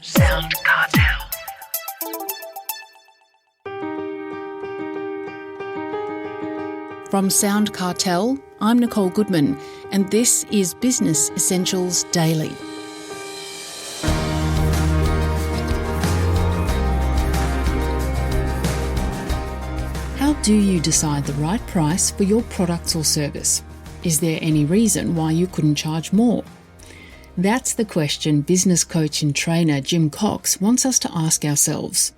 SoundCartel. From SoundCartel, I'm Nicole Goodman, and this is Business Essentials Daily. How do you decide the right price for your products or service? Is there any reason why you couldn't charge more? That's the question business coach and trainer Jim Cox wants us to ask ourselves.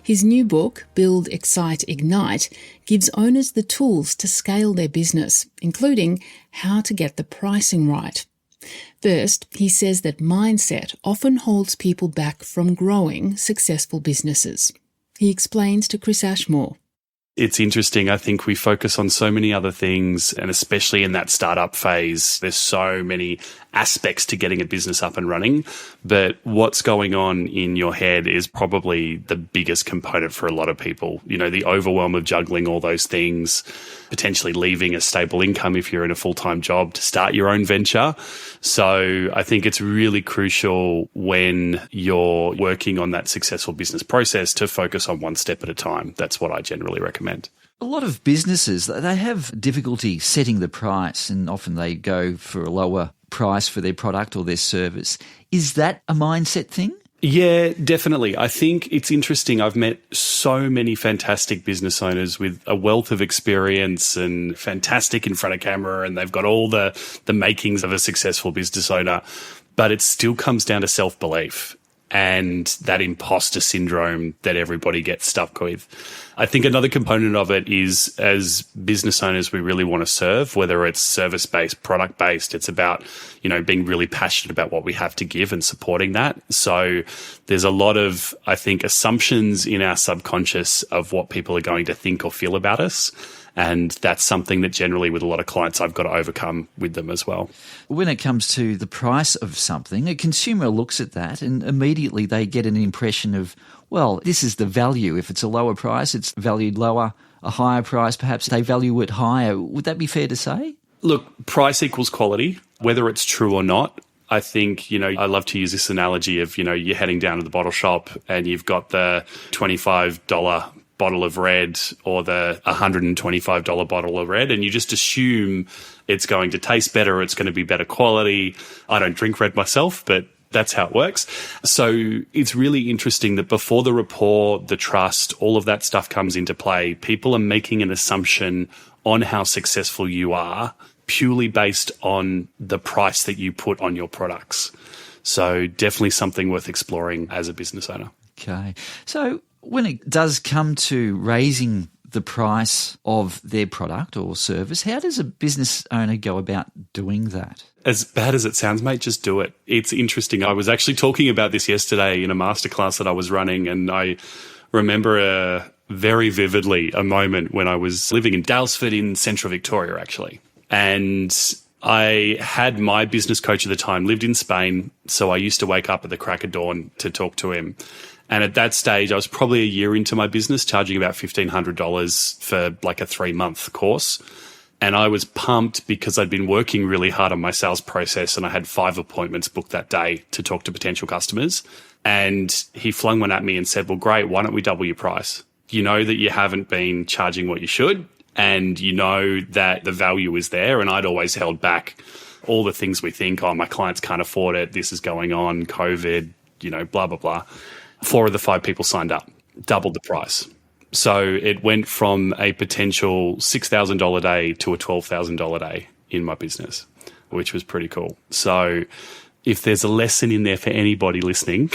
His new book, Build, Excite, Ignite, gives owners the tools to scale their business, including how to get the pricing right. First, he says that mindset often holds people back from growing successful businesses. He explains to Chris Ashmore. It's interesting. I think we focus on so many other things, and especially in that startup phase, there's so many aspects to getting a business up and running. But what's going on in your head is probably the biggest component for a lot of people. You know, the overwhelm of juggling all those things, potentially leaving a stable income if you're in a full-time job to start your own venture. So I think it's really crucial when you're working on that successful business process to focus on one step at a time. That's what I generally recommend. A lot of businesses, they have difficulty setting the price, and often they go for a lower price for their product or their service. Is that a mindset thing? Yeah, definitely. I think it's interesting. I've met so many fantastic business owners with a wealth of experience and fantastic in front of camera, and they've got all the makings of a successful business owner, but it still comes down to self-belief and that imposter syndrome that everybody gets stuck with. I think another component of it is, as business owners, we really want to serve, whether it's service-based, product-based. It's about, being really passionate about what we have to give and supporting that. So there's a lot of, I think, assumptions in our subconscious of what people are going to think or feel about us. And that's something that generally with a lot of clients I've got to overcome with them as well. When it comes to the price of something, a consumer looks at that and immediately they get an impression of, well, this is the value. If it's a lower price, it's valued lower. A higher price, perhaps they value it higher. Would that be fair to say? Look, price equals quality, whether it's true or not. I think, I love to use this analogy of, you're heading down to the bottle shop and you've got the $25 bottle of red or the $125 bottle of red, and you just assume it's going to taste better, it's going to be better quality. I don't drink red myself, but that's how it works. So it's really interesting that before the rapport, the trust, all of that stuff comes into play, people are making an assumption on how successful you are purely based on the price that you put on your products. So definitely something worth exploring as a business owner. Okay. So when it does come to raising the price of their product or service, how does a business owner go about doing that? As bad as it sounds, mate, just do it. It's interesting. I was actually talking about this yesterday in a masterclass that I was running, and I remember very vividly a moment when I was living in Dalesford in central Victoria, actually. And I had my business coach at the time, lived in Spain, so I used to wake up at the crack of dawn to talk to him. And at that stage, I was probably a year into my business, charging about $1,500 for like a 3-month course. And I was pumped because I'd been working really hard on my sales process, and I had 5 appointments booked that day to talk to potential customers. And he flung one at me and said, well, great, why don't we double your price? You know that you haven't been charging what you should, and you know that the value is there. And I'd always held back all the things we think, my clients can't afford it, this is going on, COVID, blah, blah, blah. 4 of the 5 people signed up, doubled the price. So it went from a potential $6,000 a day to a $12,000 a day in my business, which was pretty cool. So if there's a lesson in there for anybody listening,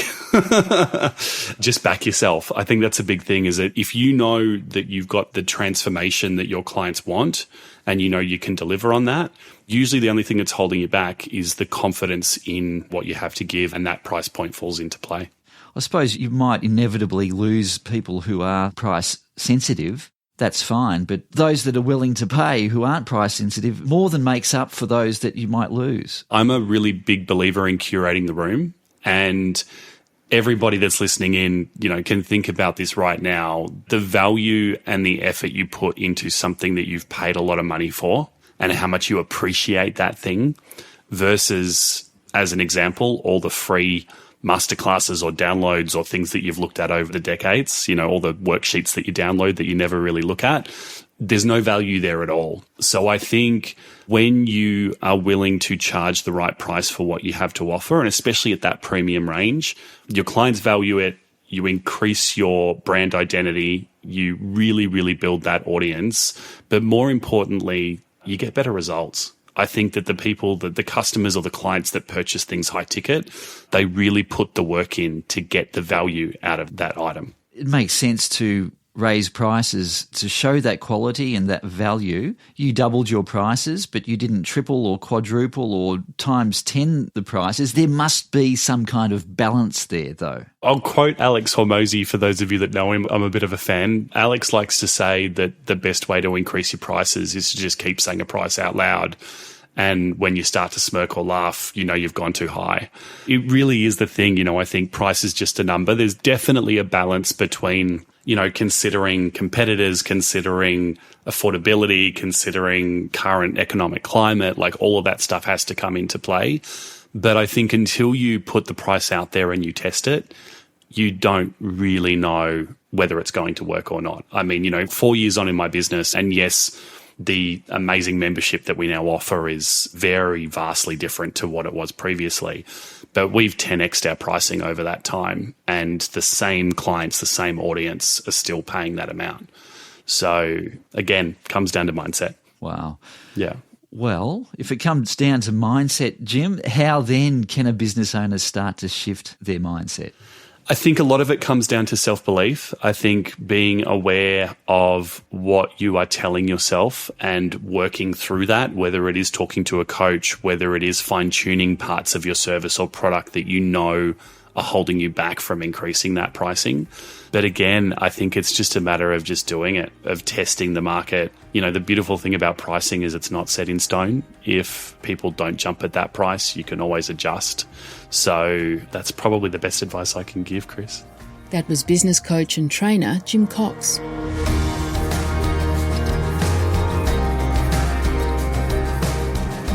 just back yourself. I think that's a big thing, is that if you know that you've got the transformation that your clients want and you can deliver on that, usually the only thing that's holding you back is the confidence in what you have to give, and that price point falls into play. I suppose you might inevitably lose people who are price sensitive. That's fine. But those that are willing to pay who aren't price sensitive more than makes up for those that you might lose. I'm a really big believer in curating the room, and everybody that's listening in, can think about this right now. The value and the effort you put into something that you've paid a lot of money for, and how much you appreciate that thing, versus, as an example, all the free masterclasses or downloads or things that you've looked at over the decades, all the worksheets that you download that you never really look at. There's no value there at all. So I think when you are willing to charge the right price for what you have to offer, and especially at that premium range, your clients value it, you increase your brand identity, you really, really build that audience. But more importantly, you get better results. I think that the customers or the clients that purchase things high ticket, they really put the work in to get the value out of that item. It makes sense to raise prices to show that quality and that value. You doubled your prices, but you didn't triple or quadruple or times 10 the prices. There must be some kind of balance there, though. I'll quote Alex Hormozy for those of you that know him. I'm a bit of a fan. Alex likes to say that the best way to increase your prices is to just keep saying a price out loud. And when you start to smirk or laugh, you've gone too high. It really is the thing. I think price is just a number. There's definitely a balance between, considering competitors, considering affordability, considering current economic climate, like all of that stuff has to come into play. But I think until you put the price out there and you test it, you don't really know whether it's going to work or not. I mean, 4 years on in my business, and yes, the amazing membership that we now offer is very vastly different to what it was previously. But we've 10x'd our pricing over that time, and the same clients, the same audience are still paying that amount. So again, comes down to mindset. Wow. Yeah. Well, if it comes down to mindset, Jim, how then can a business owner start to shift their mindset? I think a lot of it comes down to self-belief. I think being aware of what you are telling yourself and working through that, whether it is talking to a coach, whether it is fine-tuning parts of your service or product that are holding you back from increasing that pricing. But again, I think it's just a matter of just doing it, of testing the market. The beautiful thing about pricing is it's not set in stone. If people don't jump at that price, you can always adjust. So that's probably the best advice I can give, Chris. That was business coach and trainer Jim Cox.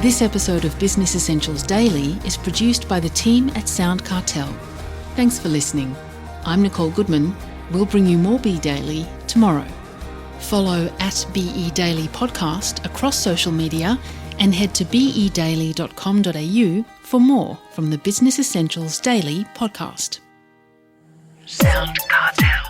This episode of Business Essentials Daily is produced by the team at SoundCartel. Thanks for listening. I'm Nicole Goodman. We'll bring you more Be Daily tomorrow. Follow at BE Daily Podcast across social media and head to bedaily.com.au for more from the Business Essentials Daily podcast. SoundCartel.